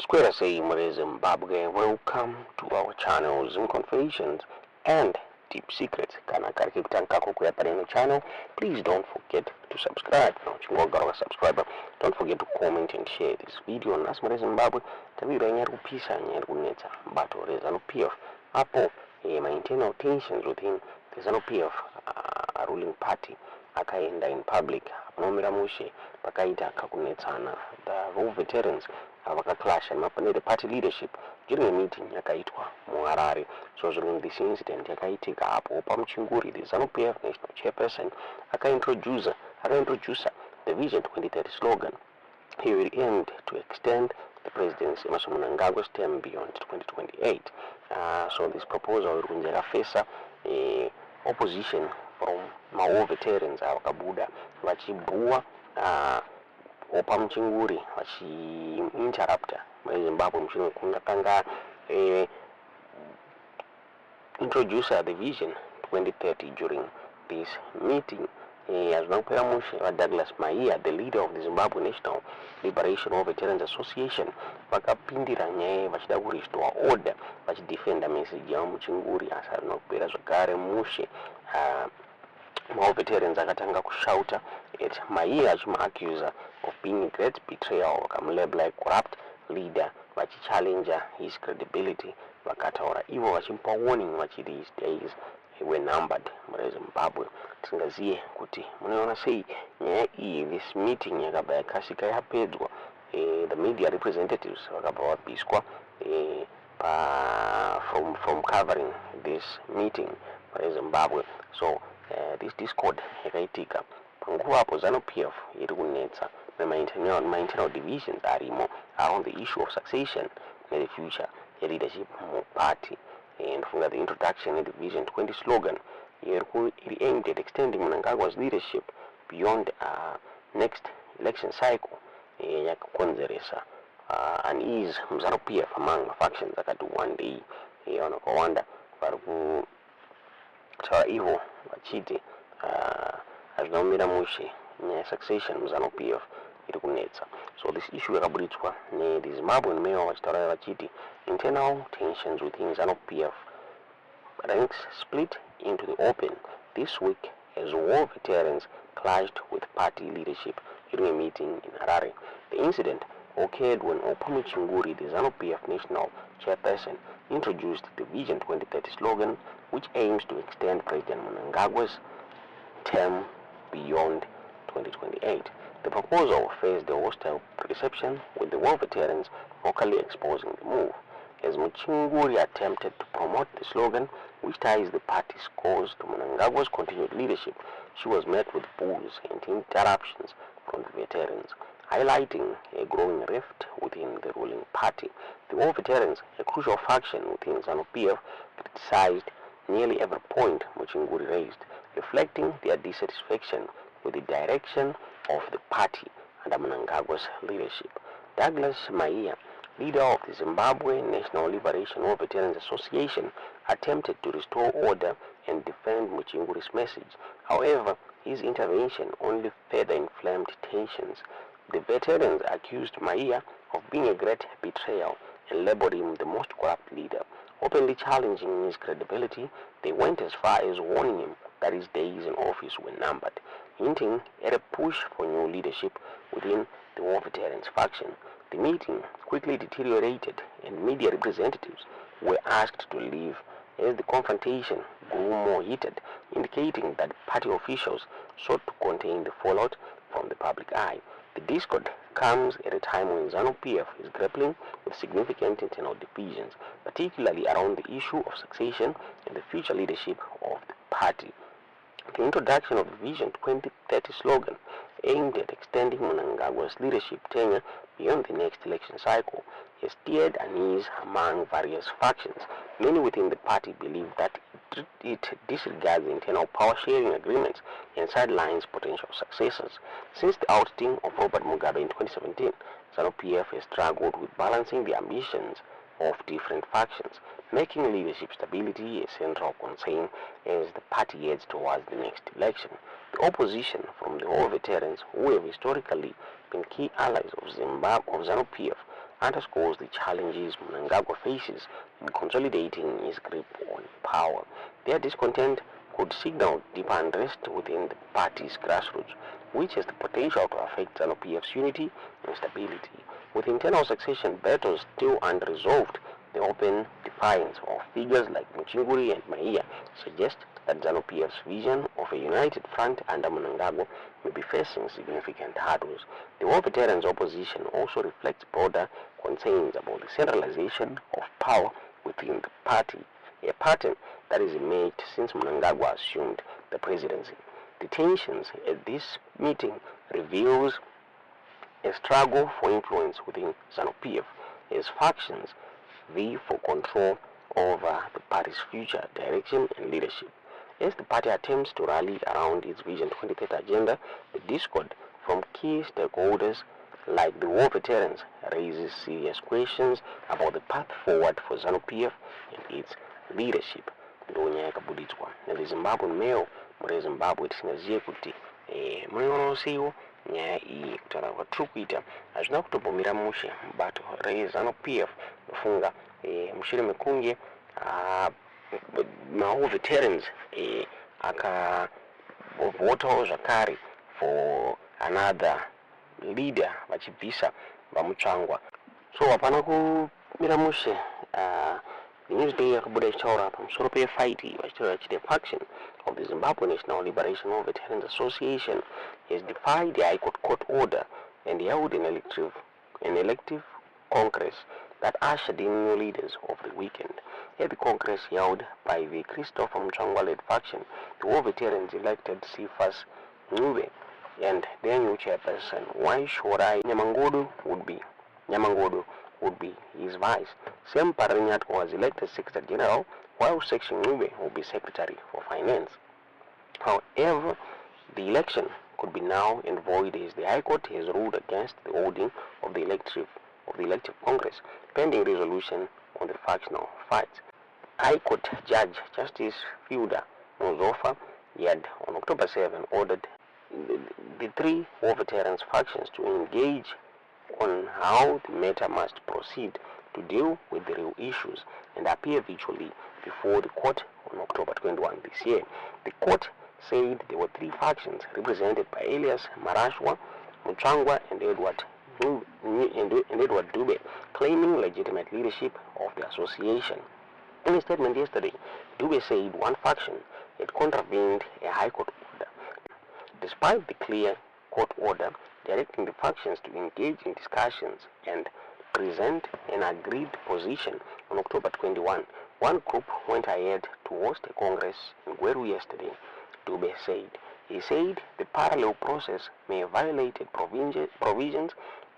Square say Zimbabwe, welcome to our channel Zoom Confessions and Deep Secrets. Kana karikiptanka kukuyapa neno channel. Please don't forget to subscribe. Subscriber. Don't forget to comment and share this video. Nasmare Zimbabwe tabira nyari kupisa nyari kunetsa bato rezano PF. Hapo my internal tensions within the ZANU PF ruling party akaenda in public. Hapana Kumira Mushe pakaita kakunetsana. The Vavu veterans vakaclash and the party leadership during a meeting yakaitwa muHarare. So during this incident yakaitika hapo Oppah Muchinguri, the ZANU PF national chairperson, akaintroduce the Vision 2030 slogan. He will aim to extend the presidency Mnangagwa's term beyond 2028. So this proposal will face opposition from Vavu veterans avakabuda vachibhuwa Oppah Muchinguri vachi-interrupta Zimbabwe Muchinguri kanga introduce the Vision 2030 during this meeting. As Vanhu Havachada Honai Douglas Maia, the leader of the Zimbabwe National Liberation of Veterans Association, vakapindira nyaya vachida kurestore order vachidefenda message ya Muchinguri asi rinopera zvakare Mushe. Vavu veterans akatanga kushauta at Maia achimuaccuser of being a great betrayal, vakamulabel like corrupt leader, vachichallenger his credibility, vakataura ivo vachimupa warning vachiti his days were numbered muri Zimbabwe. Tingaziye kuti munoona sei nyaya iyi, this meeting yakabva yakasika yapedzwa. The media representatives vakabva vabviswa from covering this meeting muri Zimbabwe. So this discord yakaitika panguva apo ZANU PF iri kunetsa internal divisions arimo around the issue of succession in the future leadership party. And from the introduction of the Vision 20 slogan, it aimed at extending Mnangagwa's leadership beyond next election cycle. Yakakonzeresa unease ZANU PF among factions akati one day vanokawanda vari kutaura ivo vachiti Havana Kumira Mushe nyaya succession ZANU PF iri kunetsa. So this issue yakaburitswa the Zimbabwean mayor vachitaura vachiti internal tensions within ZANU PF ranks split into the open this week as war veterans clashed with party leadership during a meeting in Harare. The incident occurred when Oppah Muchinguri, the ZANU PF national chairperson, introduced the Vision 2030 slogan, which aims to extend President Mnangagwa's term beyond 2028. The proposal faced a hostile reception, with the war veterans vocally exposing the move. As Muchinguri attempted to promote the slogan, which ties the party's cause to Mnangagwa's continued leadership, she was met with boos and interruptions from the veterans, highlighting a growing rift within the ruling party. The war veterans, a crucial faction within ZANU PF, criticized nearly every point Muchinguri raised, reflecting their dissatisfaction with the direction of the party under Mnangagwa's leadership. Douglas Maia, leader of the Zimbabwe National Liberation of Veterans Association, attempted to restore order and defend Muchinguri's message. However, his intervention only further inflamed tensions. The veterans accused Maia of being a great betrayal and labeled him the most corrupt leader. Openly challenging his credibility, they went as far as warning him that his days in office were numbered, hinting at a push for new leadership within the war veterans faction. The meeting quickly deteriorated and media representatives were asked to leave as the confrontation grew more heated, indicating that party officials sought to contain the fallout from the public eye. The discord comes at a time when ZANU PF is grappling with significant internal divisions, particularly around the issue of succession and the future leadership of the party. The introduction of the Vision 2030 slogan aimed at extending Mnangagwa's leadership tenure beyond the next election cycle has stirred unease among various factions. Many within the party believe that it disregards internal power-sharing agreements and sidelines potential successors. Since the ousting of Robert Mugabe in 2017, ZANU PF has struggled with balancing the ambitions of different factions, making leadership stability a central concern as the party heads towards the next election. The opposition from the war veterans, who have historically been key allies of ZANU PF, underscores the challenges Mnangagwa faces in consolidating his grip on power. Their discontent could signal deeper unrest within the party's grassroots, which has the potential to affect ZANU-PF's unity and stability. With internal succession battles still unresolved, the open defiance of figures like Muchinguri and Maia suggests that ZANU-PF's vision of a united front under Mnangagwa may be facing significant hurdles. The war veterans' opposition also reflects broader concerns about the centralization of power within the party, a pattern that has emerged since Mnangagwa assumed the presidency. The tensions at this meeting reveals a struggle for influence within ZANU-PF as factions vie for control over the party's future direction and leadership. As the party attempts to rally around its Vision 2030 agenda, the discord from key stakeholders like the war veterans raises serious questions about the path forward for ZANU-PF and its leadership. Ndonyaya kabuditswa the Zimbabwean Mail muri Zimbabwe tinaziye kuti munonosewo nyaya iyi kutaura kwatiri kuita hazvina kutobvumira mushe mubato reZANU-PF kufunga mushure mekunge mawo veterans akavotawo zvakare for another leader vachibvisa vamutsvangwa. So hapana kumira mushe the Newsday yakabuda ichitaura pamusoro pefight vachitaura kuti the faction of the Zimbabwe National Liberation War Veterans Association has defied the High Court order and held an elective congress that ushered in new leaders over the weekend. At the congress held by the Christopher Muchangwa-led faction, the war veterans elected Cephas Ncube and their new chairperson, Waishorai Nyamangodu would be his vice. Sam Paranyat was elected Secretary General, while Section Ncube will be Secretary for Finance. However, the election could be null and void as the High Court has ruled against the holding of the elective Congress, pending resolution on the factional fights. High Court Judge Justice Fiuda Mozofa had on October 7 ordered the three war veterans factions to engage on how the matter must proceed to deal with the real issues and appear virtually before the court on October 21 this year. The court said there were three factions represented by Elias Marashwa, Muchangwa, and Edward Dube, claiming legitimate leadership of the association. In a statement yesterday, Dube said one faction had contravened a High Court order. Despite the clear court order directing the factions to engage in discussions and present an agreed position on October 21, one group went ahead to host a congress in Gweru yesterday, Dube said. He said the parallel process may have violated provisions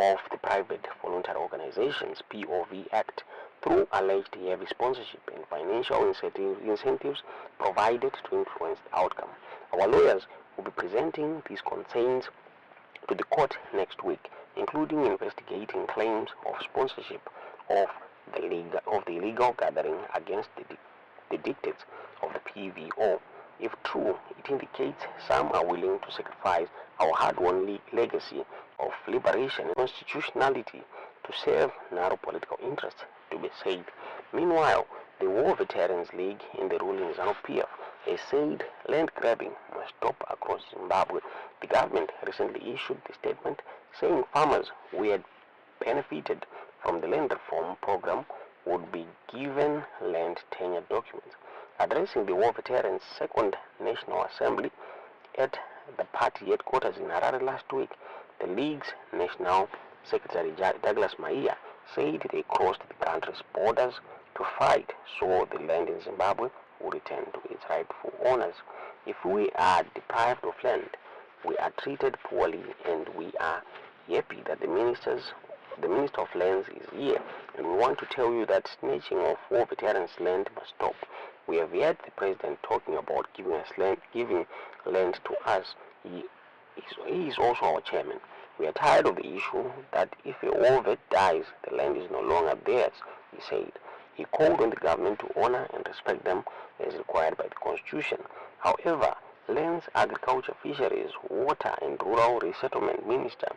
of the Private Voluntary Organizations (POV) Act through alleged heavy sponsorship and financial incentives provided to influence the outcome. Our lawyers will be presenting these concerns to the court next week, including investigating claims of sponsorship of the illegal gathering against the dictates of the PVO. If true, it indicates some are willing to sacrifice our hard-won legacy of liberation and constitutionality to serve narrow political interests, to be said. Meanwhile, the War Veterans League in the ruling ZANU-PF has said land grabbing must stop across Zimbabwe. The government recently issued a statement saying farmers who had benefited from the land reform program would be given land tenure documents. Addressing the War Veterans' Second National Assembly at the party headquarters in Harare last week, the League's National Secretary Douglas Maia said they crossed the country's borders to fight so the land in Zimbabwe will return to its rightful owners. If we are deprived of land, we are treated poorly, and we are happy that the Minister of Lands is here, and we want to tell you that snatching of war veterans' land must stop. We have heard the President talking about giving land to us. He is also our chairman. We are tired of the issue that if a war vet dies, the land is no longer theirs, he said. He called on the government to honor and respect them as required by the Constitution. However, Lands, Agriculture, Fisheries, Water and Rural Resettlement Minister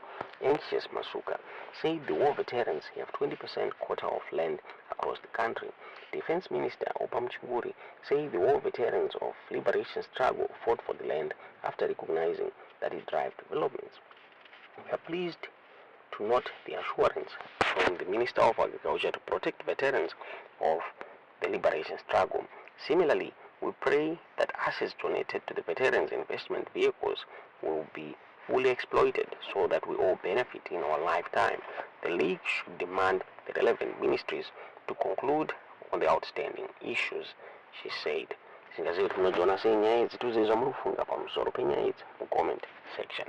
Anxious Masuka said the war veterans have 20% quota of land across the country. Defense Minister Oppah Muchinguri said the war veterans of liberation struggle fought for the land after recognizing that it drives developments. We are pleased to note the assurance from the Minister of Agriculture to protect veterans of the liberation struggle. Similarly, we pray that assets donated to the veterans' investment vehicles will be fully exploited so that we all benefit in our lifetime. The League should demand the relevant ministries to conclude on the outstanding issues, she said. Singaziwe tunojona senyaya idzi tuzizo murufunga pamusoro penyaya idzi mu comment section.